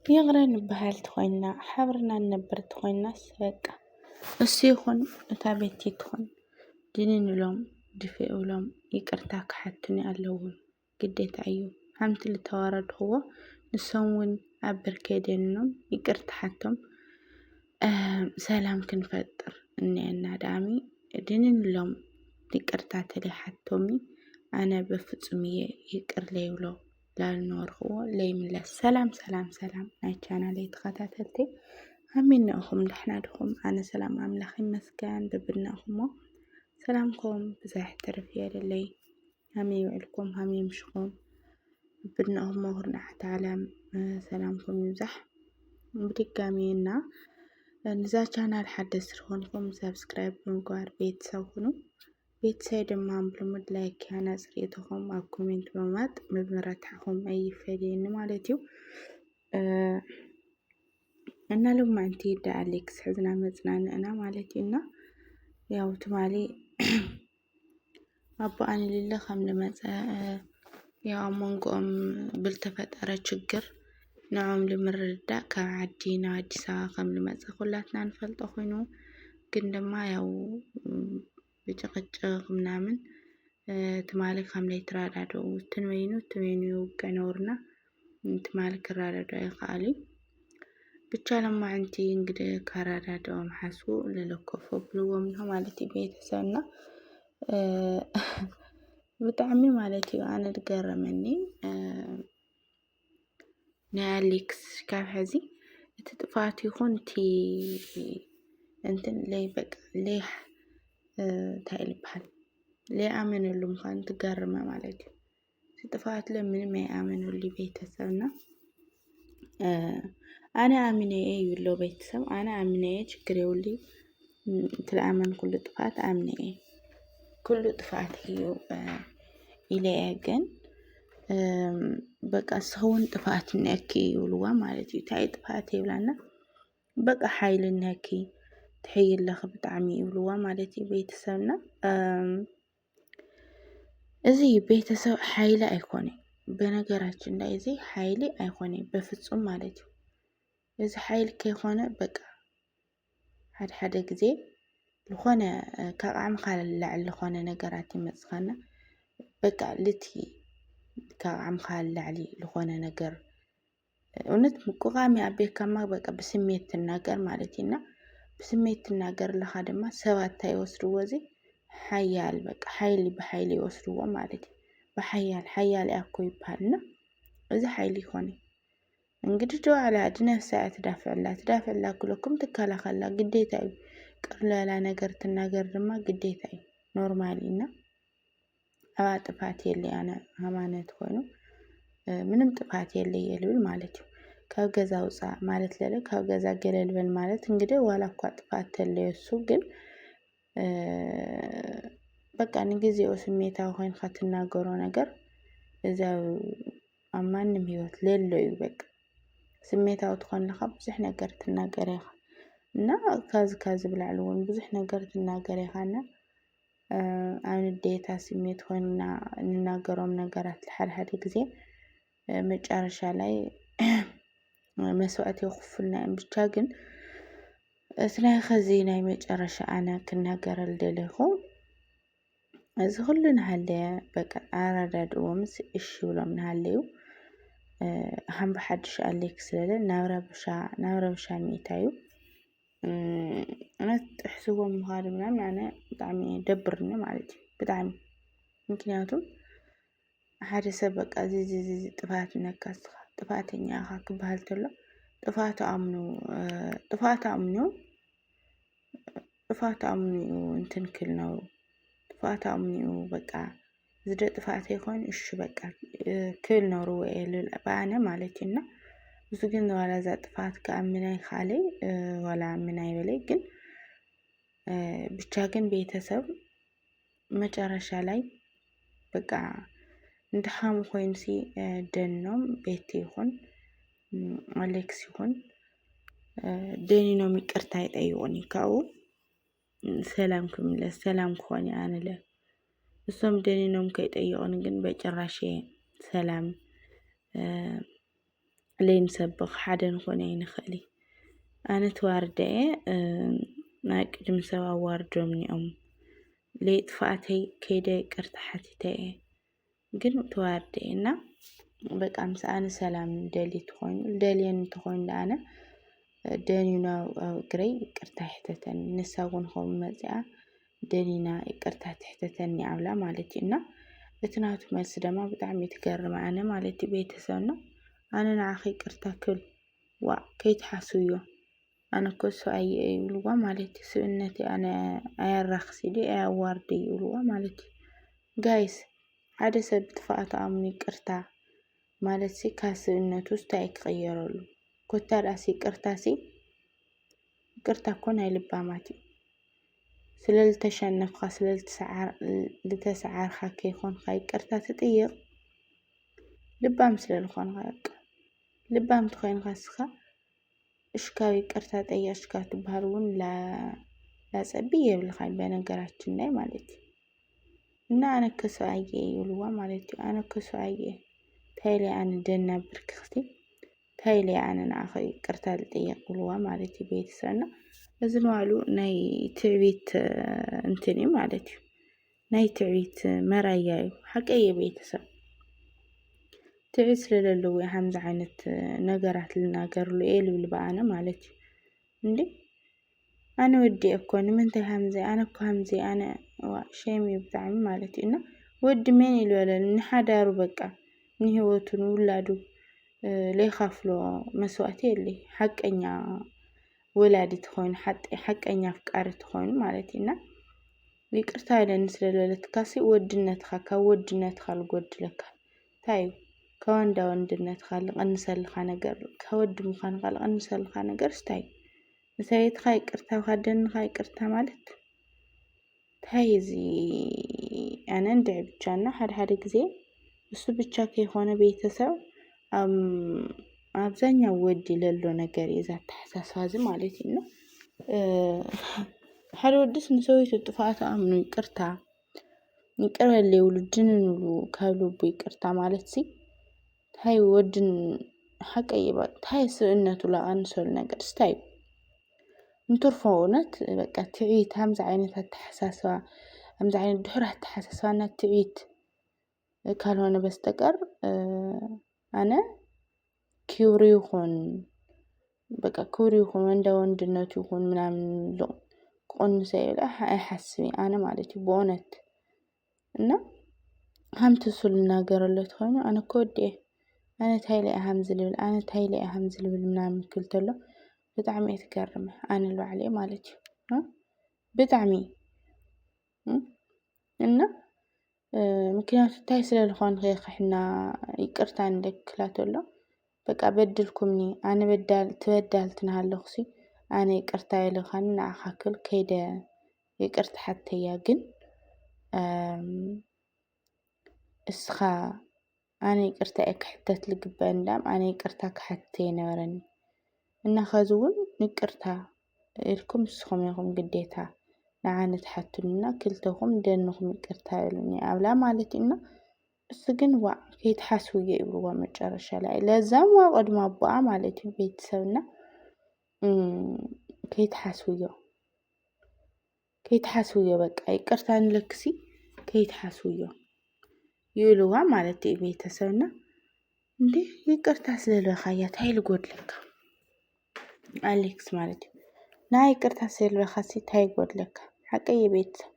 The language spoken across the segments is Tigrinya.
يغرن بحال تخوينا حبرنا نبر تخوينا سبقة السيخون تابتي تخون دينين لهم دفئوا لهم يكرتاك حتني اللون قديت أيوه همت اللي توارد هو نسوون عبر كيدينهم يكرت حتم سلام كنفتر إني أنا دامي دينين لهم يكرتات لي حتومي أنا بفتصمية يكر لي ولو لا النور هو لي من سلام سلام سلام أنا لي تخاتاتتي همين أخم لحنا دخم أنا سلام أملاخي مسكان ببنا أخمو سلامكم بزاح ترفيا للي همي يوعلكم همي يمشقون ببنا أخمو هرنا حتى على سلامكم يمزح بدقامينا نزا channel حد سرخونكم سبسكرايب بمقوار بيت سوخنو بيت سايد بلمد لايك يانا سريتهم أو كومنت بمات مبمراتحهم أي فيديو مالتيو أنا لما أنتي دا أليكس حزنا مزنان أنا مالتينا ياو تمالي أبو أنا لله خم لما يا منقوم بالتفت أرى شجر نعم لمردا كعدينا عدسا خم لما كلاتنا نفلت أخوينو كندما ياو بجقج منامن تمالك خم ليترادو تنوينو كنورنا تمالك الرادو أي خالي بتشالم ما أنتي إنقدر كرادو محسو للكوفو بلو منهم على تبيت سنة بتعمي مالتي وأنا تقرر مني نالكس كيف هذي تتفاتي خنتي أنت ليه بق ليه تايل بحال ليه آمن اللي مخان تقرر ما مالتي تتفات لمن ما آمن اللي بيتسونا أنا آمنة إيه يلو بيتسو أنا آمنة إيه شكري ولي تلامن كل طفات آمنة إيه كل طفات هي إلى أجن بقى سهون طفات نأكي ولوا مالتي تاي طفاتي ولانا بقى حايل نأكي تحيل لخبط عمي ولوا مالتي بيتسونا إزي بيتسو حايلة أيقوني بنجراتشن لا إزي حايلة أيقوني بفتصم مالتي إذا حايل كيخونة بقى حد جزء لخونة كعم خال لعل لخونة نجاراتي مسخنة بقى لتي كعم خال لعلي لخونة نجار ونت مقامي أبي كما بقى بسمية النجار مالتينا بسمية النجار لخادمة سوات تيوسرو وزي حيال بقى حيلي بحيلي وسرو مالتي بحيال أكوي بحالنا إذا حيلي خوني انقدروا على عدنا ساعة تدافع لا كلكم تكالا خلا قديتاي قرلا لا نقرت النقر ما قديتاي نورمالينا أما طفاتي اللي أنا همانة تكونوا منم طفاتي اللي يلول مالتي كاو جزا وصا مالت لك كاو جزا قلل بن مالت انقدر ولا كوا طفات اللي يسوقن بقى نجزي وسميتها وخين خاتنا قرو نقر إذا أمان نميوت ليلو يبقى سميتها وتخون لخب بزح نقرت الناقريخ كاز بالعلوم بزح نقرت الناقريخانا عن الديتا سميت خون نناقرهم نقرات الحد كزي مجارش علي مسوأتي وخفلنا بتاقن سناي خزينة مجارش أنا كناقر الدليخو إذا كلنا هاللي بقى عرض ومس إشي ولا من هالليو هم بحدش أليكس لله نورا بشا ميتايو أنا تحسبوا مغاربنا معنا بدعمي دبرنا مالتي بدعمي يمكناتهم حاجة سبق عزيزي طفاتنا كاسخة طفاتني أخاك بهالتلا طفات أمنو وانتن كلنا طفات أمني وبقى زد طفاتي يكون إيش بقى كلنا روي للأبانة مالتنا وسجن ولا ذات طفات كأمناي خالي ولا أمناي ولكن بتشاقن بيتسب مجرش علي بقى ندحام خوينسي دنهم بيتي يكون أليكس يكون ديني نومي كرتايت أيوني كاو سلامكم لا سلام خواني أنا لا بسم ديني نوم كيت أيوني جن بجراشي سلام ለይንሰብኽ ሓደ ንኾነ ይንኽእል ኣነ ተዋርደየ ናይ ቅድሚ ሰብ ኣዋርዶም ኒኦም ለይጥፋእተይ ከይደ ይቅርታ ሓቲተየ ግን ተዋርደየ እና በቃ ምስ ኣነ ሰላም ደሊት ኮይኑ ደልየን እንተኾይኑ ኣነ ደኒና እግረይ ይቅርታ ሕተተን ንሳውን ኸም መጽኣ ደኒና ይቅርታ ትሕተተኒ ኣብላ ማለት እና እትናቱ መልስ ደማ ብጣዕሚ ትገርም ኣነ ማለት ቤተሰብና ኣነ ንዓኺ ይቅርታ ክብል ዋ ከይትሓስብዮ ኣነ ኮሶ ይብልዋ ማለት ስእነቴ ኣነ ኣያራኽሲዲ ኣያዋርዲ ይብልዋ ማለት ጋይስ ሓደ ሰብ ጥፋኣቱ ኣምኑ ይቅርታ ማለት ሲ ካስብነቱ ስታይ ክቕየረሉ ኮታዳሲ ይቅርታሲ ይቅርታ ኮን ኣይልባማት ስለልተሸነፍኻ ስለልተሰዓርኻ ከይኾንካ ይቅርታ ትጥይቕ ልባም ስለልኾንካ ልባም ትኾይንካ ስኻ እሽካዊ ይቅርታ ጠየሽካ ትባሃሉን ላጸቢ የብልኻይ በነገራችን ላይ ማለት እና ኣነ ከሰአየ ይብልዋ ማለት ኣነ ከሰአየ ታይለ ኣነ ደና ብርክኽቲ ታይለ ኣነ ንኣኸ ይቅርታ ልጠየቕ ብልዋ ማለት ቤተሰብና እዚ ንባዕሉ ናይ ትዕቢት እንትኒ ማለት ናይ ትዕቢት መራያ እዩ ሓቀየ ቤተሰብ ትዕቢት ስለለለዎ ሓምዛ ዓይነት ነገራት ልናገርሉ ልብል በኣነ ማለት እንዴ ኣነ ወዲ እኮን ምንታይ ሓምዚ ኣነ እኮ ሓምዚ ኣነ ሸሚ ብጣዕሚ ማለት እና ወዲ ምን ይልወለን ንሓዳሩ በቃ ንህይወቱን ውላዱ ለይኻፍሎ መስዋዕት የለ ሓቀኛ ወላዲት ኾይኑ ሓቀኛ ፍቃሪት ኾይኑ ማለት እና ይቅርታ ኢለን ስለለለትካሲ ወድነትካ ካብ ወድነትካ ልጎድለካ ታዩ ከወንዳ ወንድነትካ ልቕንሰልካ ነገር ከወዲ ምዃንካ ልቕንሰልካ ነገር ስታይ ንሰበይትካ ይቅርታ ካደንካ ይቅርታ ማለት ታይ እዚ ኣነ እንድዕ ብቻና ሓደ ጊዜ እሱ ብቻ ከይኾነ ቤተሰብ አብዛኛው ወዲ ለሎ ነገር የዛ ተሐሳስባዝ ማለት ነው ሓደ ወድስ ንሰውይቱ ጥፋቱ ኣምኑ ይቅርታ ይቅርበል ውልድንሉ ካብልቡ ይቅርታ ማለት ሲ ታይ ወድን ሓቀይባ ታይ ስእነቱ ላቐንሰሉ ነገር ስታይ እንተርፈውነት በቃ ትዕቢት ሃምዛ ዓይነት ተሐሳስባ ሃምዛ ዓይነት ድሕር ተሐሳስባና ትዕቢት ካልሆነ በስተቀር ኣነ ክብሪ ይኹን በቃ ክብሪ ይኹን እንደ ወንድነቱ ይኹን ምናምን ቆንሰ ይብላ ኣይሓስቢ ኣነ ማለት በእውነት እና ሃምቲ ሱል እናገረለት ሆይኑ ኣነ ኮዴ ኣነ ታይለ ኣሃምዝ ልብል ኣነ ታይለ ኣሃምዝ ልብል ምናምን ክልተሎ ብጣዕሚ እትገርም ኣነ ልባዕለ ማለት ብጣዕሚ እና ምክንያቱ ታይ ስለልኾን ከይኽሕና ይቅርታ እንደክላተሎ በቃ በድልኩምኒ ኣነ ትበዳልትና ኣለኹሲ ኣነ ይቅርታ ኢልኻኒ ንኣኻክል ከይደ ይቅርታ ሓተያ ግን እስኻ ኣነ ይቅርታ ክሕተት ልግበአ እንዳም ኣነ ይቅርታ ክሓተየ ነበረኒ እና ኸዝውን ይቅርታ ኢልኩም እስኹም ኢኹም ግዴታ ንዓነ ትሓትኑና ክልተኹም ደንኹም ይቅርታ ኢሉኒ ኣብላ ማለት ኢና እሱ ግን ዋ ከይትሓስውየ ይብልዋ መጨረሻ ላይ ለዛም ዋ ቀድሞ ኣቦኣ ማለት ቤተሰብና ከይትሓስውዮ በቃ ይቅርታ ንለክሲ ከይትሓስውዮ ይብልዋ ማለት ቤተሰብና እንዴ ይቅርታ ስለልኻያ ታይ ልጎድለካ ኣሌክስ ማለት ናይ ይቅርታ ስለልኻሲ ታይ ጎድለካ ሓቀየ ቤተሰብ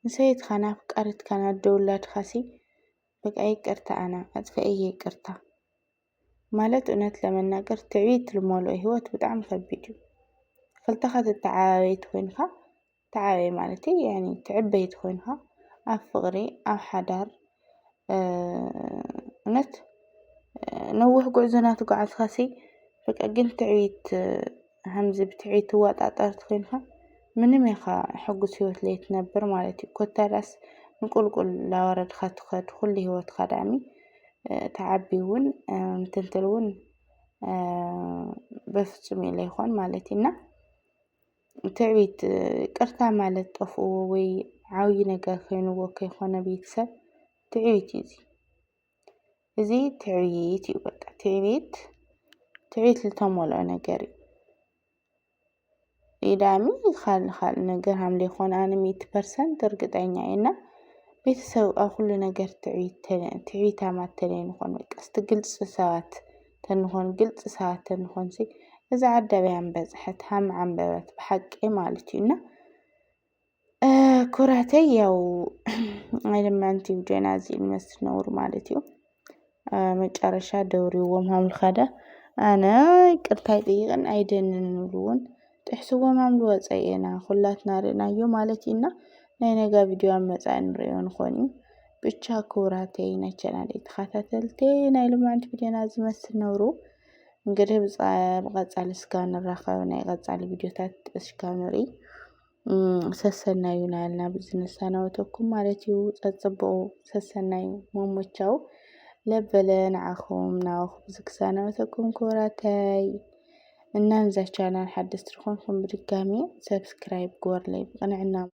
ንሰይትካ ናፍቃሪትካ ናደውላድካሲ በቃ ይቅርታ ኣነ ኣጥፍአየ ይቅርታ ማለት እውነት ለመናገር ትዕቢት ልሞልኦ ህይወት በጣም ከቢድ እዩ ክልተኻ ተተዓባበይት ኮይንካ ተዓባበይ ማለት ያኒ ትዕበይት ኮይንካ ኣብ ፍቕሪ ኣብ ሓዳር እውነት ነዊሕ ጉዕዞ እናተጓዓዝካሲ በቃ ግን ትዕቢት ሃምዚ ብትዕቢት ትዋጣጠርት ኮይንካ ምንም ኢኻ ሕጉስ ህይወት ለይትነብር ማለት እዩ ኮታዳስ ንቁልቁል ላወረድካ ትኸድ ኩሉ ህይወትካ ዳሚ ተዓቢውን እንትንትልውን በፍጹም የለይኾን ማለት ኢና ትዕቢት ቅርታ ማለት ጠፍኡ ወይ ዓውይ ነገር ኮይኑዎ ከይኾነ ቤተሰብ ትዕቢት እዩ እዚ ትዕቢት እዩ በቃ ትዕቢት ዝተመልኦ ነገር እዩ ኢዳሚ ካልእ ነገር ሃምለ ይኾን ኣነ 100% እርግጠኛ እየ እና ቤተሰብ ኣብ ኩሉ ነገር ትዕቢታማት ተለይንኾን በቃ ግልፂ ሰባት ተንኾንሲ እዛ ዓዲ ኣበይ በፅሐት ሃም ዓንበበት ብሓቂ ማለት እዩ እና ኩራተይ ያው ኣይደማንቲ ቪድዮና እዚህ ልመስል ነውሩ ማለት እዩ መጨረሻ ደውሪዎም ሃምልኸዳ ኣነ ይቅርታ ይጠይቕን ኣይደንን ንብሉውን ጥሕስዎም ሃምሉ ወፀየና ኩላትና ርአናዮ ማለት ኢና ናይ ነጋ ቪድዮ መጻኢ ንሪኦ ንኾን እዩ ብቻ ኩራተይ ናይ ቻናለይ ተኸታተልቲ ናይ ልማዓንቲ ቪድዮና ዝመስል ነውሩ እንግዲህ ብቐጻሊ እስካብ ንራኸብ ናይ ቀጻሊ ቪድዮታት እስካብ ንርኢ ሰሰናዩ ናልና ብዝነሳ ናወተኩም ማለት እዩ ፀጽብቑ ሰሰናዩ መሞቻው ለበለ ንዓኹም ናወኹም ዝክሳናወተኩም ኩራተይ እና ንዛ ቻናል ሓደስቲ ዝኾንኩም ብድጋሚ ሰብስክራይብ ግበርለይ ብቕንዕና